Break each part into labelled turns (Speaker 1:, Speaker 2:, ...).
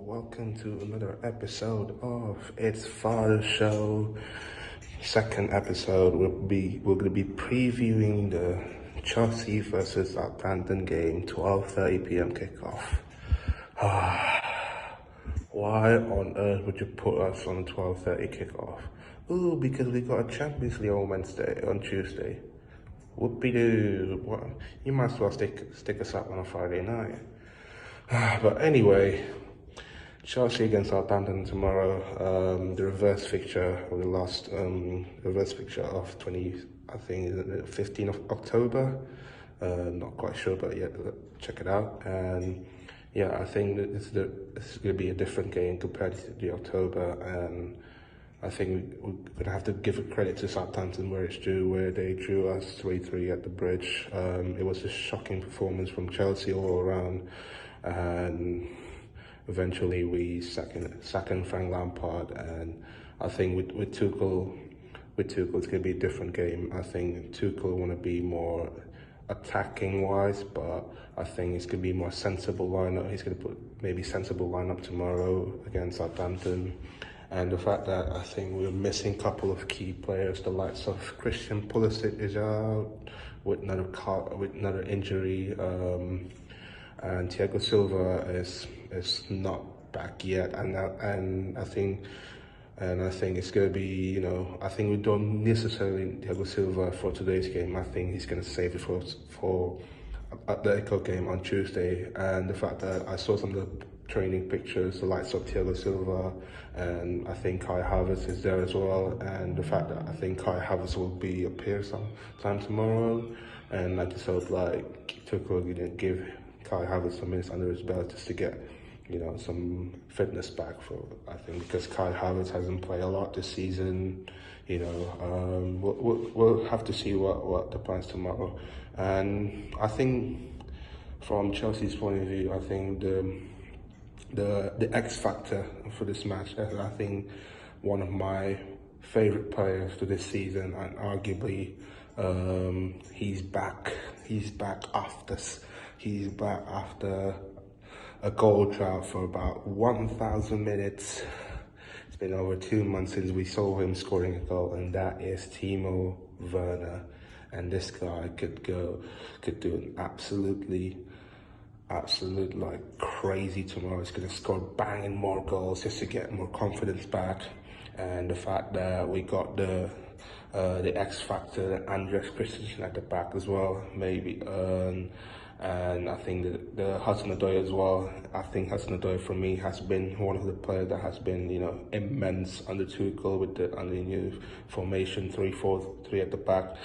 Speaker 1: welcome to another episode of It's Father Show. Second episode, we're gonna be previewing the Chelsea versus Southampton game, 12:30 p.m. kickoff. Why on earth would you put us on a 12:30 kickoff? Ooh, because we got a Champions League on Tuesday. Whoopie-doo. What? You might as well stick us up on a Friday night. But anyway, Chelsea against Southampton tomorrow. The reverse fixture of the last reverse fixture of 15th of October. Not quite sure, but yeah, check it out. And yeah, I think that it's going to be a different game compared to the October. And I think we're going to have to give credit to Southampton where it's due, where they drew us 3-3 at the Bridge. It was a shocking performance from Chelsea all around. And eventually we second Frank Lampard, and I think with Tuchel it's going to be a different game. I think Tuchel want to be more attacking wise, but I think it's going to be more sensible lineup. He's going to put maybe sensible lineup tomorrow against Southampton. And the fact that I think we're missing a couple of key players, the likes of Christian Pulisic is out with another injury. And Thiago Silva is not back yet, and I think it's gonna be, I think we don't necessarily need Thiago Silva for today's game. I think he's gonna save it for the Echo game on Tuesday. And the fact that I saw some of the training pictures, the likes of Thiago Silva, and I think Kai Havertz is there as well. And the fact that I think Kai Havertz will appear sometime tomorrow, and I just hope Tuchel didn't give Kai Havertz some minutes under his belt just to get, some fitness back I think because Kai Havertz hasn't played a lot this season. We'll have to see what the plans tomorrow. And I think from Chelsea's point of view, I think the X factor for this match is, I think, one of my favorite players to this season, and arguably he's back after a goal drought for about 1,000 minutes. It's been over 2 months since we saw him scoring a goal, and that is Timo Werner. And this guy could do an absolute crazy tomorrow. He's gonna score banging more goals just to get more confidence back. And the fact that we got the X factor, Andreas Christensen at the back as well, maybe. And I think the Hudson-Odoi as well. I think Hudson-Odoi for me has been one of the players that has been, immense under Tuchel with the new formation 3-4-3 at the back.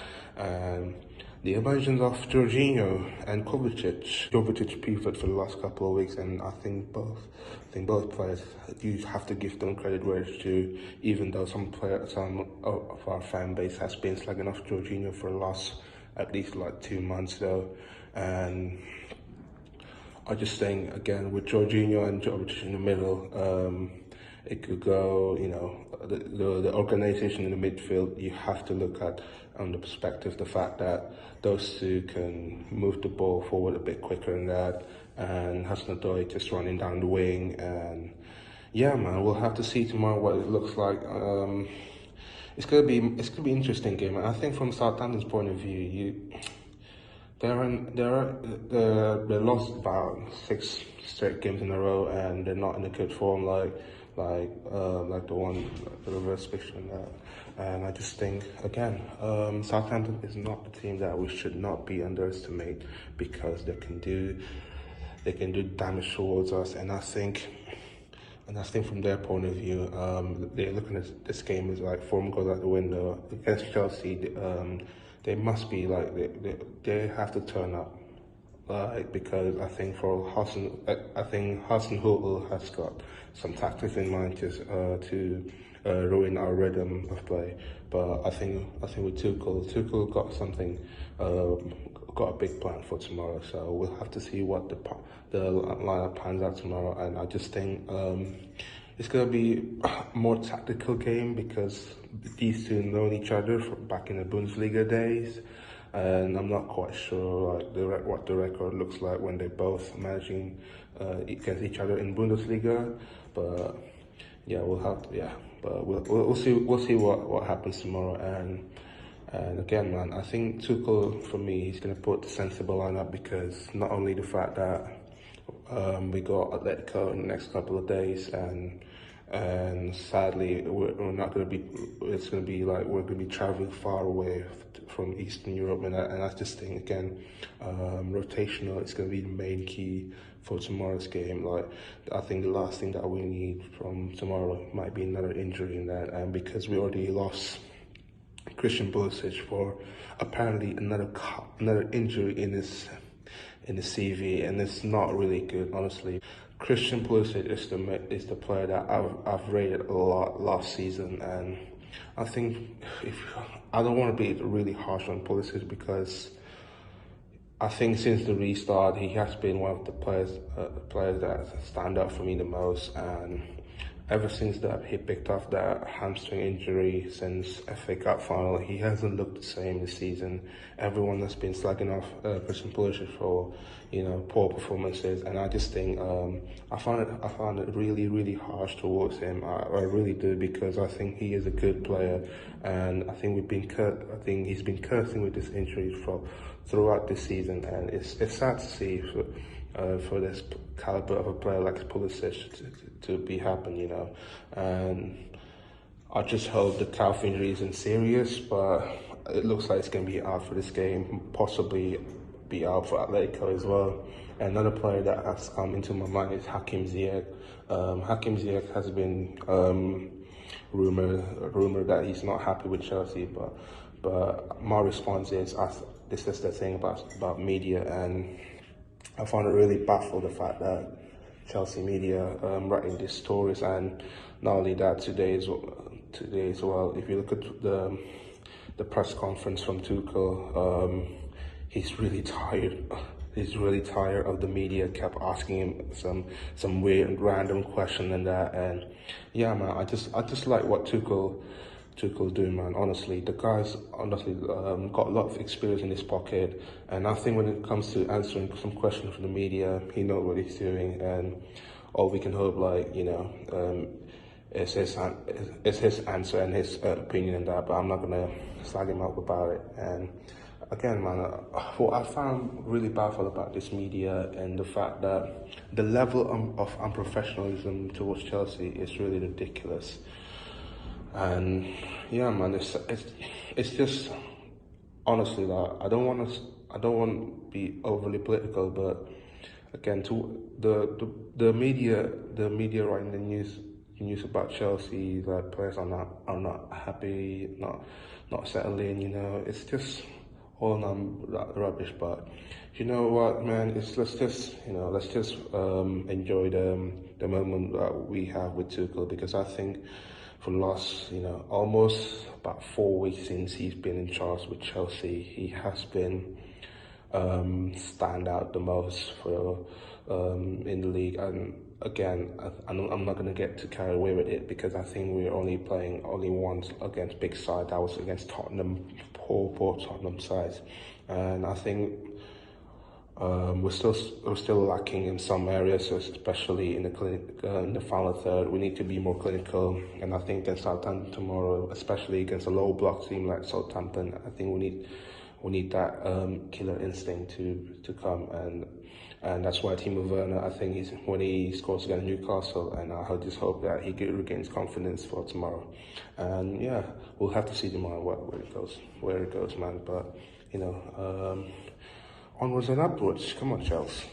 Speaker 1: The emergence of Jorginho and Kovacic. Kovacic pivoted for the last couple of weeks, and I think both players, you have to give them credit where it's due, even though some of our fan base has been slagging off Jorginho for the last at least 2 months though. And I just think, again, with Jorginho and Kovacic in the middle, it could go, the organization in the midfield, you have to look at on the perspective, the fact that those two can move the ball forward a bit quicker than that, and Hudson-Odoi just running down the wing. And yeah, man, we'll have to see tomorrow what it looks like. It's gonna be an interesting game. And I think from Southampton's point of view, they lost about 6 straight games in a row, and they're not in a good form like the reverse fixture and that. And I just think, again, Southampton is not the team that we should not be underestimated, because they can do damage towards us. And I think from their point of view, they're looking at this game as form goes out the window against Chelsea. They must be they have to turn up, because I think Hasenhüttl has got some tactics in mind to ruin our rhythm of play. But I think with Tuchel got a big plan for tomorrow. So we'll have to see what the lineup pans out tomorrow. And I just think it's going to be a more tactical game, because these two know each other from back in the Bundesliga days. and I'm not quite sure like what the record looks like when they're both managing against each other in Bundesliga. But yeah, but we'll see what happens tomorrow. And again, man, I think Tuchel, for me, he's going to put the sensible lineup, because not only the fact that we got Atletico in the next couple of days, and sadly we're not going to be. It's going to be like we're going to be traveling far away from Eastern Europe, and I just think again, rotational is going to be the main key for tomorrow's game. Like, I think the last thing that we need from tomorrow might be another injury in that, and because we already lost Christian Pulisic for apparently another injury in his CV, and it's not really good, honestly. Christian Pulisic is the player that I've rated a lot last season, and I think I don't want to be really harsh on Pulisic, because I think since the restart he has been one of the players that stand out for me the most, and ever since that he picked up that hamstring injury since FA Cup final, he hasn't looked the same this season. Everyone has been slagging off Christian Pulisic for, poor performances, and I just think I found it really harsh towards him. I really do, because I think he is a good player, and I think he's been cursing with this injury throughout this season, and it's sad to see for this caliber of a player like Pulisic to be happening, and I just hope the calf injury isn't serious, but it looks like it's going to be out for this game, possibly be out for Atletico as well. Another player that has come into my mind is Hakim Ziyech. Hakim Ziyech has been rumored that he's not happy with Chelsea, but my response is, this is the thing about media, and I found it really baffled the fact that Chelsea media writing these stories, and not only that, today as well. If you look at the press conference from Tuchel, he's really tired. He's really tired of the media kept asking him some weird random question and that. And yeah, man, I just like what Tuchel's doing, man. Honestly, the guy's got a lot of experience in his pocket, and I think when it comes to answering some questions from the media, he knows what he's doing, and all we can hope, is his answer and his opinion in that. But I'm not gonna slag him up about it. And again, man, what I found really baffled about this media and the fact that the level of unprofessionalism towards Chelsea is really ridiculous. And yeah, man, it's just honestly that I don't want to be overly political, but again, to the media writing the news about Chelsea, that players are not happy, not settled in, it's just all rubbish. But you know what, man, let's just enjoy the moment that we have with Tuchel, because I think for the last, almost about 4 weeks since he's been in charge with Chelsea, he has been stand out the most for in the league. And again, I'm not going to get too carried away with it, because I think we're only playing once against big side. That was against Tottenham, poor Tottenham sides, and I think we're still lacking in some areas, especially in the final third. We need to be more clinical, and I think against Southampton tomorrow, especially against a low block team like Southampton, I think we need that killer instinct to come, and that's why Timo Werner, I think when he scores against Newcastle, and I just hope that he regains confidence for tomorrow. And yeah, we'll have to see tomorrow where it goes, man. But onwards and upwards. Come on, Chelsea.